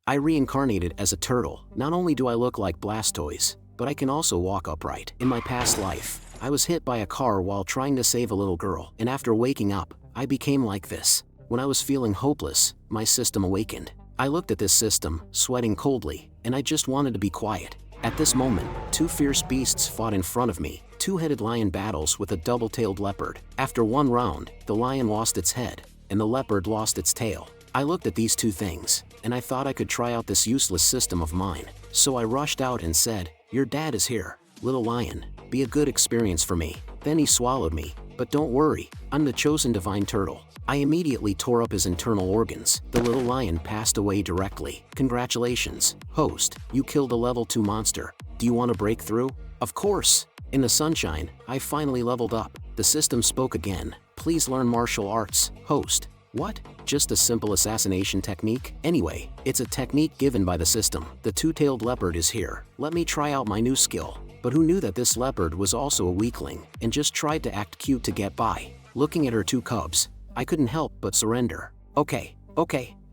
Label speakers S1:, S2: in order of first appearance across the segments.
S1: I reincarnated as a turtle. Not only do I look like Blastoise, but I can also walk upright. In my past life, I was hit by a car while trying to save a little girl, and after waking up, I became like this. When I was feeling hopeless, my system awakened. I looked at this system, sweating coldly, and I just wanted to be quiet. At this moment, two fierce beasts fought in front of me. Two-headed lion battles with a double-tailed leopard. After one round, the lion lost its head, and the leopard lost its tail. I looked at these two things, and I thought I could try out this useless system of mine. So I rushed out and said, "Your dad is here, little lion. Be a good experience for me." Then he swallowed me. But don't worry, I'm the chosen divine turtle. I immediately tore up his internal organs. The little lion passed away directly. Congratulations, host, you killed a level 2 monster. Do you want to break through? Of course. In the sunshine, I finally leveled up. The system spoke again. Please learn martial arts, host. What? Just a simple assassination technique? Anyway, it's a technique given by the system. The two-tailed leopard is here. Let me try out my new skill. But who knew that this leopard was also a weakling, and just tried to act cute to get by? Looking at her two cubs, I couldn't help but surrender. Okay,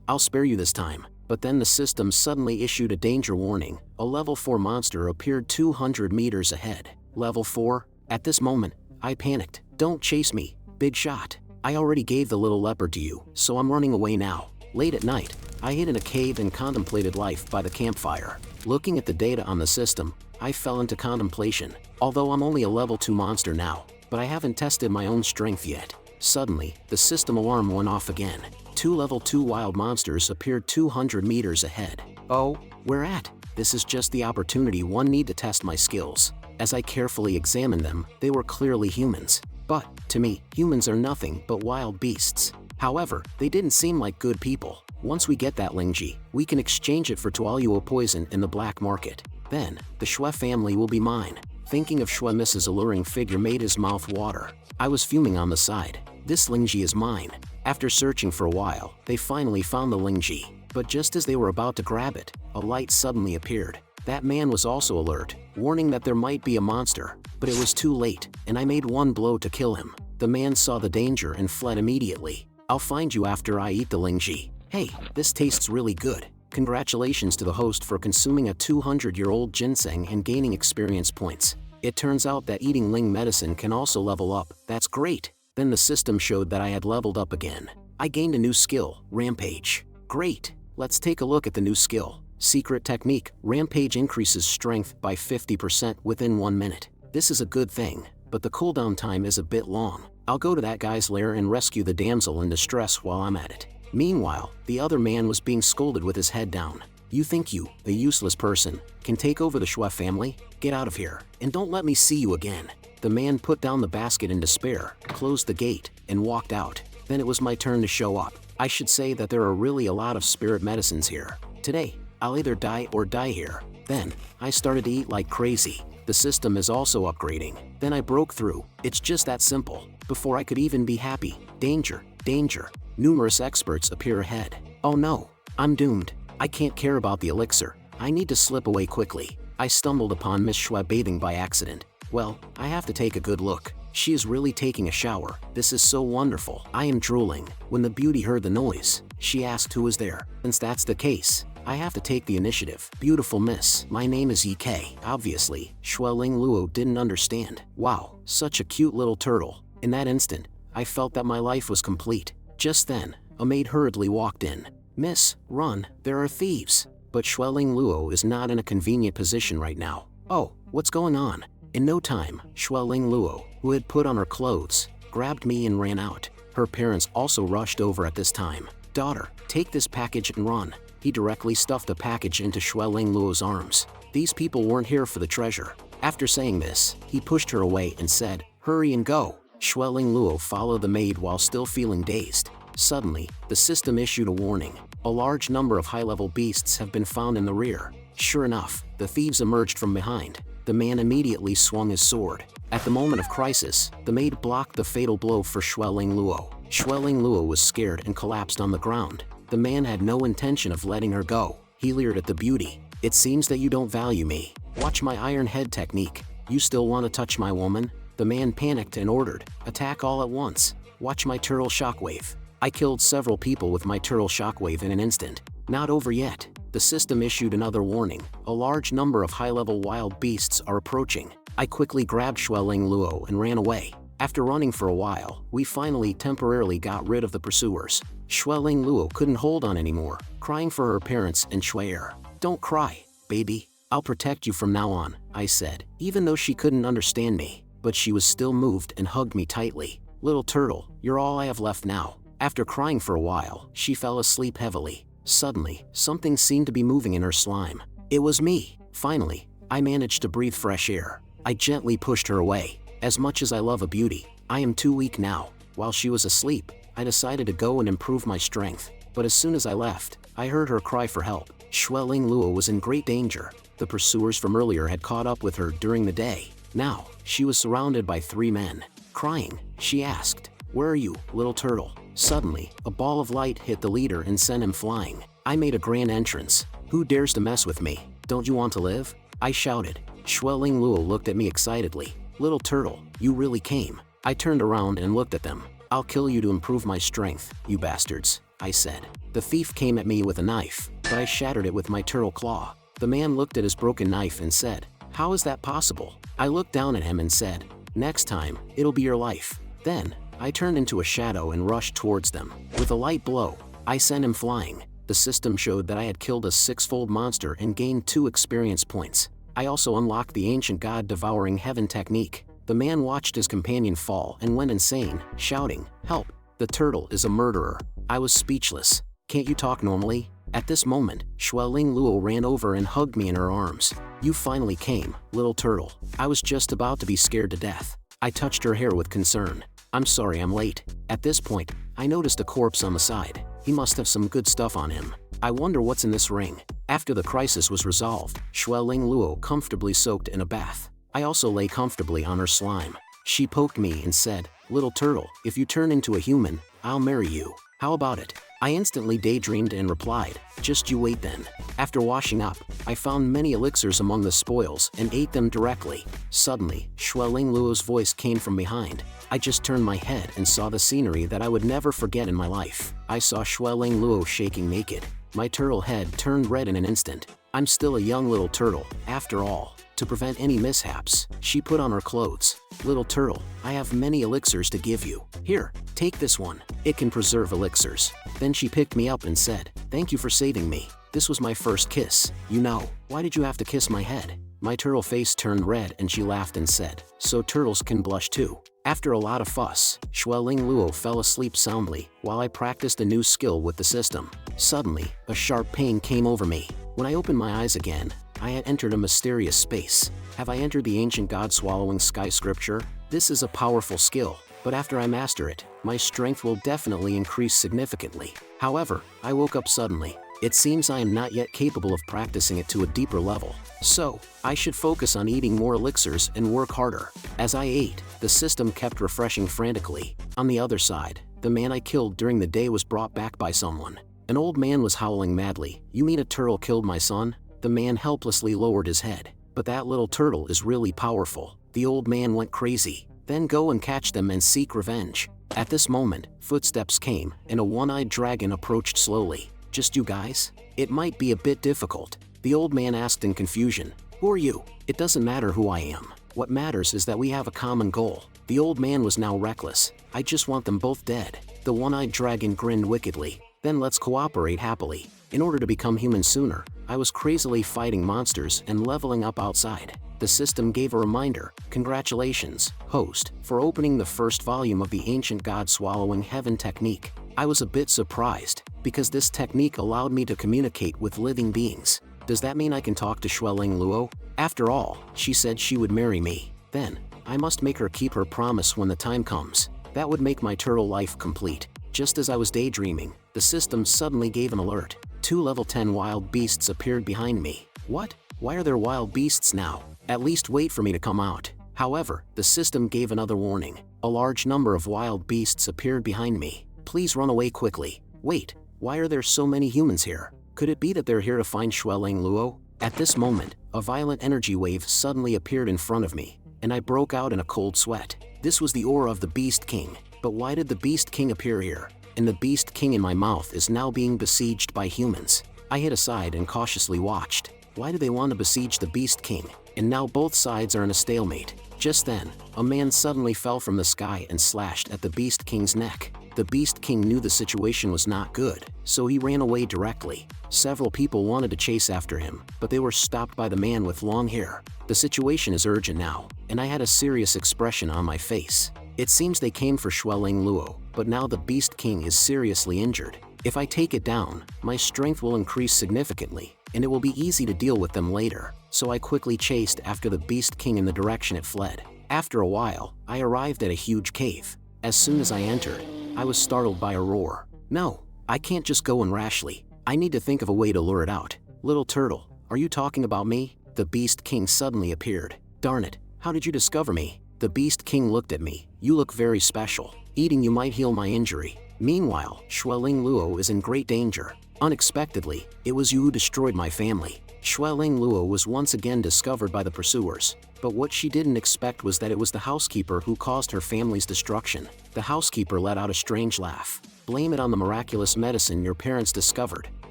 S1: I'll spare you this time. But then the system suddenly issued a danger warning. A level 4 monster appeared 200 meters ahead. Level 4? At this moment, I panicked. Don't chase me, big shot. I already gave the little leopard to you, so I'm running away now. Late at night, I hid in a cave and contemplated life by the campfire. Looking at the data on the system, I fell into contemplation. Although I'm only a level 2 monster now, but I haven't tested my own strength yet. Suddenly, the system alarm went off again. Two level 2 wild monsters appeared 200 meters ahead. Oh, where at? This is just the opportunity one need to test my skills. As I carefully examined them, they were clearly humans. But, to me, humans are nothing but wild beasts. However, they didn't seem like good people. Once we get that Lingji, we can exchange it for Tualua poison in the black market. Then, the Shue family will be mine. Thinking of Shue Mrs. alluring figure made his mouth water. I was fuming on the side. This Lingji is mine. After searching for a while, they finally found the Lingji. But just as they were about to grab it, a light suddenly appeared. That man was also alert, warning that there might be a monster, but it was too late, and I made one blow to kill him. The man saw the danger and fled immediately. I'll find you after I eat the Lingji. Hey, this tastes really good. Congratulations to the host for consuming a 200-year-old ginseng and gaining experience points. It turns out that eating Ling medicine can also level up. That's great. Then the system showed that I had leveled up again. I gained a new skill, Rampage. Great. Let's take a look at the new skill. Secret technique, Rampage increases strength by 50% within 1 minute. This is a good thing, but the cooldown time is a bit long. I'll go to that guy's lair and rescue the damsel in distress while I'm at it. Meanwhile, the other man was being scolded with his head down. You think you, a useless person, can take over the Shue family? Get out of here, and don't let me see you again. The man put down the basket in despair, closed the gate, and walked out. Then it was my turn to show up. I should say that there are really a lot of spirit medicines here. Today, I'll either die or die here. Then, I started to eat like crazy. The system is also upgrading. Then I broke through. It's just that simple. Before I could even be happy. Danger, danger. Numerous experts appear ahead. Oh no, I'm doomed. I can't care about the elixir. I need to slip away quickly. I stumbled upon Miss Shue bathing by accident. Well, I have to take a good look. She is really taking a shower. This is so wonderful. I am drooling. When the beauty heard the noise, she asked who was there. Since that's the case, I have to take the initiative. Beautiful miss, my name is Ecchi. Obviously, Shue Ling Luo didn't understand. Wow, such a cute little turtle. In that instant, I felt that my life was complete. Just then, a maid hurriedly walked in. Miss, run, there are thieves. But Shue Ling Luo is not in a convenient position right now. Oh, what's going on? In no time, Shue Ling Luo, who had put on her clothes, grabbed me and ran out. Her parents also rushed over at this time. Daughter, take this package and run. He directly stuffed the package into Shue Ling Luo's arms. These people weren't here for the treasure. After saying this, he pushed her away and said, hurry and go. Shue Ling Luo followed the maid while still feeling dazed. Suddenly, the system issued a warning. A large number of high-level beasts have been found in the rear. Sure enough, the thieves emerged from behind. The man immediately swung his sword. At the moment of crisis, the maid blocked the fatal blow for Shue Ling Luo. Shue Ling Luo was scared and collapsed on the ground. The man had no intention of letting her go. He leered at the beauty. It seems that you don't value me. Watch my iron head technique. You still want to touch my woman? The man panicked and ordered, attack all at once. Watch my turtle shockwave. I killed several people with my turtle shockwave in an instant. Not over yet. the system issued another warning. A large number of high-level wild beasts are approaching. I quickly grabbed Xueling Luo and ran away. After running for a while, we finally temporarily got rid of the pursuers. Xueling Luo couldn't hold on anymore, crying for her parents and Xue'er. "Don't cry, baby. I'll protect you from now on," I said, even though she couldn't understand me. But she was still moved and hugged me tightly. "Little turtle, you're all I have left now." After crying for a while, she fell asleep heavily. Suddenly, something seemed to be moving in her slime. It was me. Finally, I managed to breathe fresh air. I gently pushed her away. As much as I love a beauty, I am too weak now. While she was asleep, I decided to go and improve my strength. But as soon as I left, I heard her cry for help. Xueling Luo was in great danger. The pursuers from earlier had caught up with her during the day. Now, she was surrounded by 3 men. Crying, she asked, "Where are you, little turtle?" Suddenly, a ball of light hit the leader and sent him flying. I made a grand entrance. "Who dares to mess with me? Don't you want to live?" I shouted. Xueling Luo looked at me excitedly. "Little turtle, you really came." I turned around and looked at them. "I'll kill you to improve my strength, you bastards," I said. The thief came at me with a knife, but I shattered it with my turtle claw. The man looked at his broken knife and said, "How is that possible?" I looked down at him and said, "Next time, it'll be your life." Then, I turned into a shadow and rushed towards them. With a light blow, I sent him flying. The system showed that I had killed a 6-fold monster and gained 2 experience points. I also unlocked the ancient god devouring heaven technique. The man watched his companion fall and went insane, shouting, "Help! The turtle is a murderer." I was speechless. "Can't you talk normally?" At this moment, Xueling Luo ran over and hugged me in her arms. "You finally came, little turtle." I was just about to be scared to death. I touched her hair with concern. "I'm sorry I'm late." At this point, I noticed a corpse on the side. He must have some good stuff on him. I wonder what's in this ring. After the crisis was resolved, Xueling Luo comfortably soaked in a bath. I also lay comfortably on her slime. She poked me and said, "Little turtle, if you turn into a human, I'll marry you. How about it?" I instantly daydreamed and replied, "Just you wait then." After washing up, I found many elixirs among the spoils and ate them directly. Suddenly, Xueling Luo's voice came from behind. I just turned my head and saw the scenery that I would never forget in my life. I saw Xueling Luo shaking naked. My turtle head turned red in an instant. I'm still a young little turtle, after all. To prevent any mishaps, she put on her clothes. "Little turtle, I have many elixirs to give you. Here, take this one. It can preserve elixirs." Then she picked me up and said, "Thank you for saving me. This was my first kiss. You know, why did you have to kiss my head?" My turtle face turned red and she laughed and said, "So turtles can blush too." After a lot of fuss, Xueling Luo fell asleep soundly while I practiced a new skill with the system. Suddenly, a sharp pain came over me. When I opened my eyes again, I had entered a mysterious space. Have I entered the ancient god-swallowing sky scripture? This is a powerful skill, but after I master it, my strength will definitely increase significantly. However, I woke up suddenly. It seems I am not yet capable of practicing it to a deeper level. So, I should focus on eating more elixirs and work harder. As I ate, the system kept refreshing frantically. On the other side, the man I killed during the day was brought back by someone. An old man was howling madly. "You mean a turtle killed my son?" The man helplessly lowered his head. "But that little turtle is really powerful." The old man went crazy. "Then go and catch them and seek revenge." At this moment, footsteps came, and a one-eyed dragon approached slowly. "Just you guys? It might be a bit difficult." The old man asked in confusion. "Who are you?" "It doesn't matter who I am. What matters is that we have a common goal." The old man was now reckless. "I just want them both dead." The one-eyed dragon grinned wickedly. "Then let's cooperate happily." In order to become human sooner, I was crazily fighting monsters and leveling up outside. The system gave a reminder. "Congratulations, host, for opening the first volume of the ancient god-swallowing heaven technique." I was a bit surprised, because this technique allowed me to communicate with living beings. Does that mean I can talk to Xueling Luo? After all, she said she would marry me. Then, I must make her keep her promise when the time comes. That would make my turtle life complete. Just as I was daydreaming, the system suddenly gave an alert. 2 level 10 wild beasts appeared behind me. What? Why are there wild beasts now? At least wait for me to come out. However, the system gave another warning. A large number of wild beasts appeared behind me. Please run away quickly. Wait, why are there so many humans here? Could it be that they're here to find Xueling Luo? At this moment, a violent energy wave suddenly appeared in front of me, and I broke out in a cold sweat. This was the aura of the Beast King. But why did the Beast King appear here? And the Beast King in my mouth is now being besieged by humans. I hid aside and cautiously watched. Why do they want to besiege the Beast King? And now both sides are in a stalemate. Just then, a man suddenly fell from the sky and slashed at the Beast King's neck. The Beast King knew the situation was not good, so he ran away directly. Several people wanted to chase after him, but they were stopped by the man with long hair. The situation is urgent now, and I had a serious expression on my face. It seems they came for Xueling Luo, but now the Beast King is seriously injured. If I take it down, my strength will increase significantly, and it will be easy to deal with them later. So I quickly chased after the Beast King in the direction it fled. After a while, I arrived at a huge cave. As soon as I entered, I was startled by a roar. No, I can't just go in rashly. I need to think of a way to lure it out. Little turtle, are you talking about me? The Beast King suddenly appeared. Darn it, how did you discover me? The Beast King looked at me. You look very special. Eating you might heal my injury. Meanwhile, Xueling Luo is in great danger. Unexpectedly, it was you who destroyed my family. Xueling Luo was once again discovered by the pursuers, but what she didn't expect was that it was the housekeeper who caused her family's destruction. The housekeeper let out a strange laugh. Blame it on the miraculous medicine your parents discovered.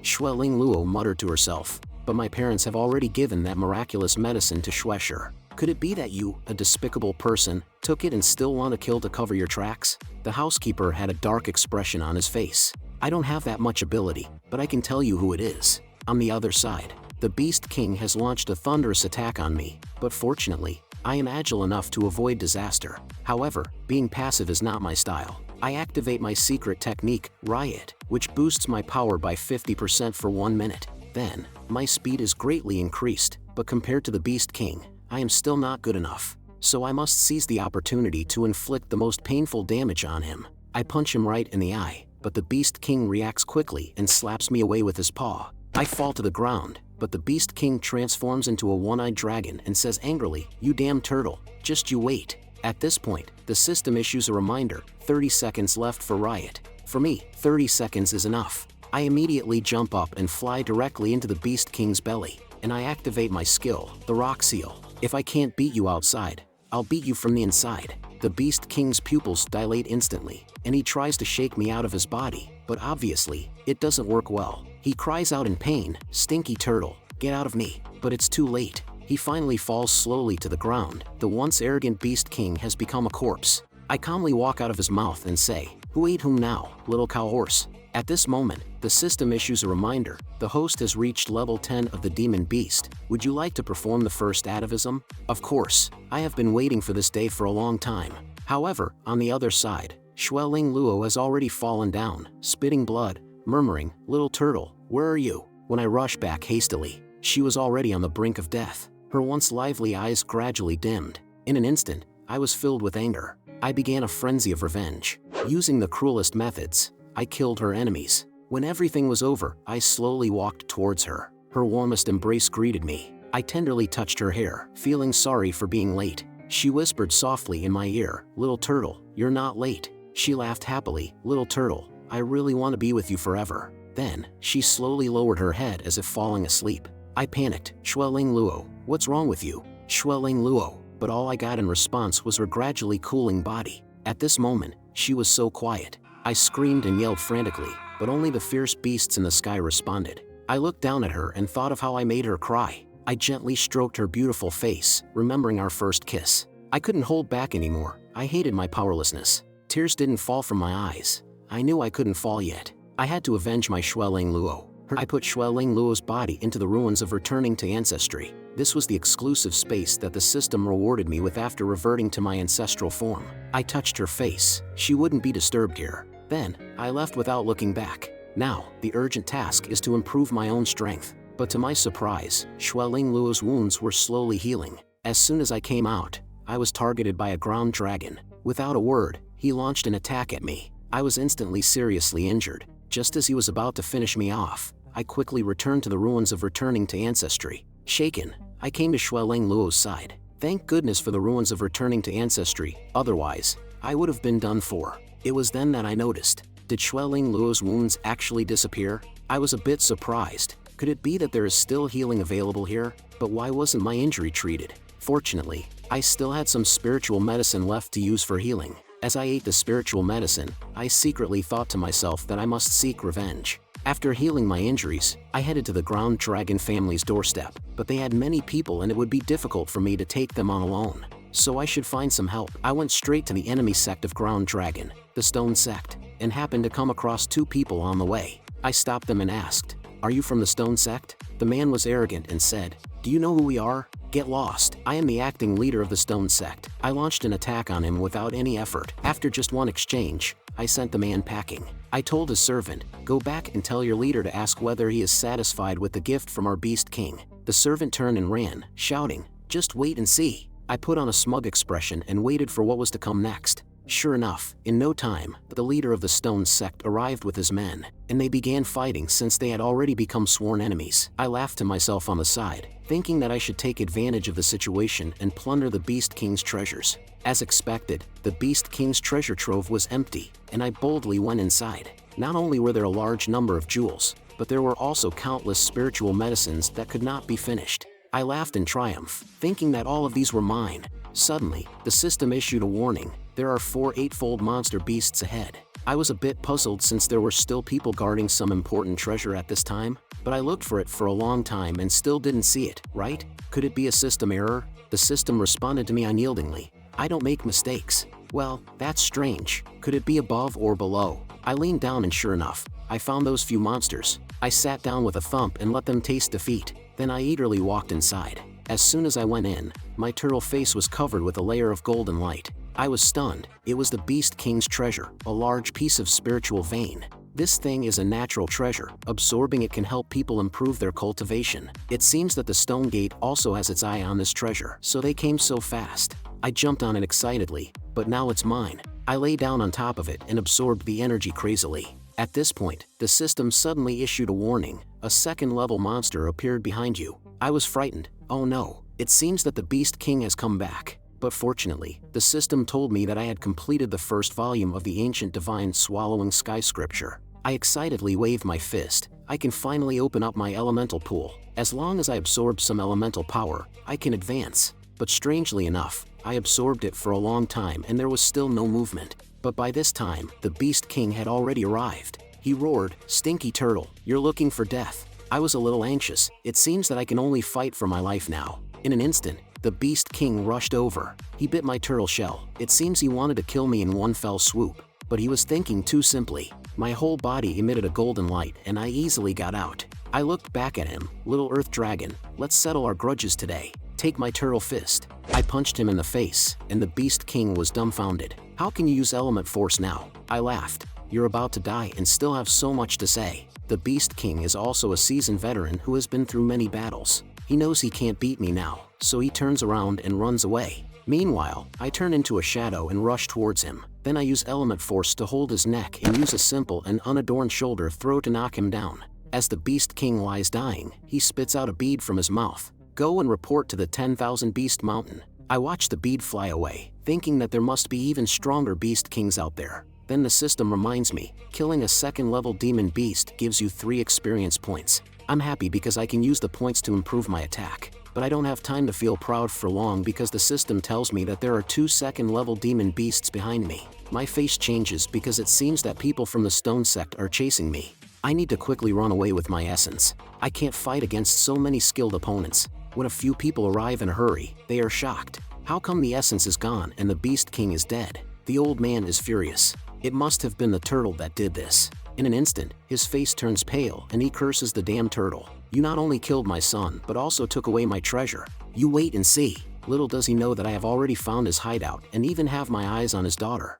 S1: Xueling Luo muttered to herself, but my parents have already given that miraculous medicine to Xuesher. Could it be that you, a despicable person, took it and still want to kill to cover your tracks? The housekeeper had a dark expression on his face. I don't have that much ability, but I can tell you who it is. On the other side, the Beast King has launched a thunderous attack on me, but fortunately, I am agile enough to avoid disaster. However, being passive is not my style. I activate my secret technique, Riot, which boosts my power by 50% for 1 minute. Then, my speed is greatly increased, but compared to the Beast King, I am still not good enough. So I must seize the opportunity to inflict the most painful damage on him. I punch him right in the eye, but the Beast King reacts quickly and slaps me away with his paw. I fall to the ground, but the Beast King transforms into a one-eyed dragon and says angrily, "You damn turtle, just you wait." At this point, the system issues a reminder, 30 seconds left for Riot. For me, 30 seconds is enough. I immediately jump up and fly directly into the Beast King's belly, and I activate my skill, the Rock Seal. If I can't beat you outside, I'll beat you from the inside. The Beast King's pupils dilate instantly, and he tries to shake me out of his body, but obviously, it doesn't work well. He cries out in pain, "Stinky turtle, get out of me," but it's too late. He finally falls slowly to the ground. The once arrogant Beast King has become a corpse. I calmly walk out of his mouth and say, "Who ate whom now, little cow horse?" At this moment, the system issues a reminder. The host has reached level 10 of the Demon Beast. Would you like to perform the first atavism? Of course, I have been waiting for this day for a long time. However, on the other side, Xueling Luo has already fallen down, spitting blood, murmuring, "Little turtle, where are you?" When I rush back hastily, she was already on the brink of death. Her once lively eyes gradually dimmed. In an instant, I was filled with anger. I began a frenzy of revenge. Using the cruelest methods, I killed her enemies. When everything was over, I slowly walked towards her. Her warmest embrace greeted me. I tenderly touched her hair, feeling sorry for being late. She whispered softly in my ear, "Little turtle, you're not late." She laughed happily, "Little turtle, I really want to be with you forever." Then, she slowly lowered her head as if falling asleep. I panicked, "Xueling Luo, what's wrong with you?" "Xueling Luo," but all I got in response was her gradually cooling body. At this moment, she was so quiet. I screamed and yelled frantically, but only the fierce beasts in the sky responded. I looked down at her and thought of how I made her cry. I gently stroked her beautiful face, remembering our first kiss. I couldn't hold back anymore. I hated my powerlessness. Tears didn't fall from my eyes. I knew I couldn't fall yet. I had to avenge my Xueling Luo. I put Xueling Luo's body into the ruins of returning to ancestry. This was the exclusive space that the system rewarded me with after reverting to my ancestral form. I touched her face. She wouldn't be disturbed here. Then, I left without looking back. Now, the urgent task is to improve my own strength. But to my surprise, Xueling Luo's wounds were slowly healing. As soon as I came out, I was targeted by a ground dragon. Without a word, he launched an attack at me. I was instantly seriously injured. Just as he was about to finish me off, I quickly returned to the ruins of returning to ancestry. Shaken, I came to Xueling Luo's side. Thank goodness for the ruins of returning to ancestry, otherwise, I would have been done for. It was then that I noticed. Did Xueling Luo's wounds actually disappear? I was a bit surprised. Could it be that there is still healing available here? But why wasn't my injury treated? Fortunately, I still had some spiritual medicine left to use for healing. As I ate the spiritual medicine, I secretly thought to myself that I must seek revenge. After healing my injuries, I headed to the ground dragon family's doorstep, but they had many people and it would be difficult for me to take them on alone. So I should find some help. I went straight to the enemy sect of ground dragon, the stone sect, and happened to come across two people on the way. I stopped them and asked, "Are you from the stone sect?" The man was arrogant and said, "Do you know who we are? Get lost. I am the acting leader of the stone sect." I launched an attack on him without any effort. After just one exchange, I sent the man packing. I told his servant, "Go back and tell your leader to ask whether he is satisfied with the gift from our beast king." The servant turned and ran, shouting, "Just wait and see." I put on a smug expression and waited for what was to come next. Sure enough, in no time, the leader of the stone sect arrived with his men, and they began fighting since they had already become sworn enemies. I laughed to myself on the side, thinking that I should take advantage of the situation and plunder the Beast King's treasures. As expected, the Beast King's treasure trove was empty, and I boldly went inside. Not only were there a large number of jewels, but there were also countless spiritual medicines that could not be finished. I laughed in triumph, thinking that all of these were mine. Suddenly, the system issued a warning. There are 4 8-fold monster beasts ahead. I was a bit puzzled since there were still people guarding some important treasure at this time, but I looked for it for a long time and still didn't see it, right? Could it be a system error? The system responded to me unyieldingly. "I don't make mistakes." Well, that's strange. Could it be above or below? I leaned down and sure enough, I found those few monsters. I sat down with a thump and let them taste defeat. Then I eagerly walked inside. As soon as I went in, my turtle face was covered with a layer of golden light. I was stunned. It was the Beast King's treasure, a large piece of spiritual vein. This thing is a natural treasure. Absorbing it can help people improve their cultivation. It seems that the Stone Gate also has its eye on this treasure, so they came so fast. I jumped on it excitedly, but now it's mine. I lay down on top of it and absorbed the energy crazily. At this point, the system suddenly issued a warning. A second-level monster appeared behind you. I was frightened. Oh no, it seems that the Beast King has come back. But fortunately, the system told me that I had completed the first volume of the ancient divine swallowing sky scripture. I excitedly waved my fist. I can finally open up my elemental pool. As long as I absorb some elemental power, I can advance. But strangely enough, I absorbed it for a long time and there was still no movement. But by this time, the Beast King had already arrived. He roared, "Stinky turtle, you're looking for death." I was a little anxious. It seems that I can only fight for my life now. In an instant, the Beast King rushed over. He bit my turtle shell. It seems he wanted to kill me in one fell swoop. But he was thinking too simply. My whole body emitted a golden light and I easily got out. I looked back at him. "Little Earth Dragon, let's settle our grudges today. Take my turtle fist." I punched him in the face, and the Beast King was dumbfounded. "How can you use element force now?" I laughed. "You're about to die and still have so much to say." The Beast King is also a seasoned veteran who has been through many battles. He knows he can't beat me now, so he turns around and runs away. Meanwhile, I turn into a shadow and rush towards him. Then I use element force to hold his neck and use a simple and unadorned shoulder throw to knock him down. As the Beast King lies dying, he spits out a bead from his mouth. "Go and report to the 10,000 Beast Mountain." I watch the bead fly away, thinking that there must be even stronger Beast Kings out there. Then the system reminds me, killing a second-level demon beast gives you 3 experience points. I'm happy because I can use the points to improve my attack. But I don't have time to feel proud for long because the system tells me that there are 2 second-level demon beasts behind me. My face changes because it seems that people from the Stone Sect are chasing me. I need to quickly run away with my essence. I can't fight against so many skilled opponents. When a few people arrive in a hurry, they are shocked. How come the essence is gone and the Beast King is dead? The old man is furious. It must have been the turtle that did this. In an instant, his face turns pale and he curses the damn turtle. "You not only killed my son, but also took away my treasure. You wait and see." Little does he know that I have already found his hideout and even have my eyes on his daughter.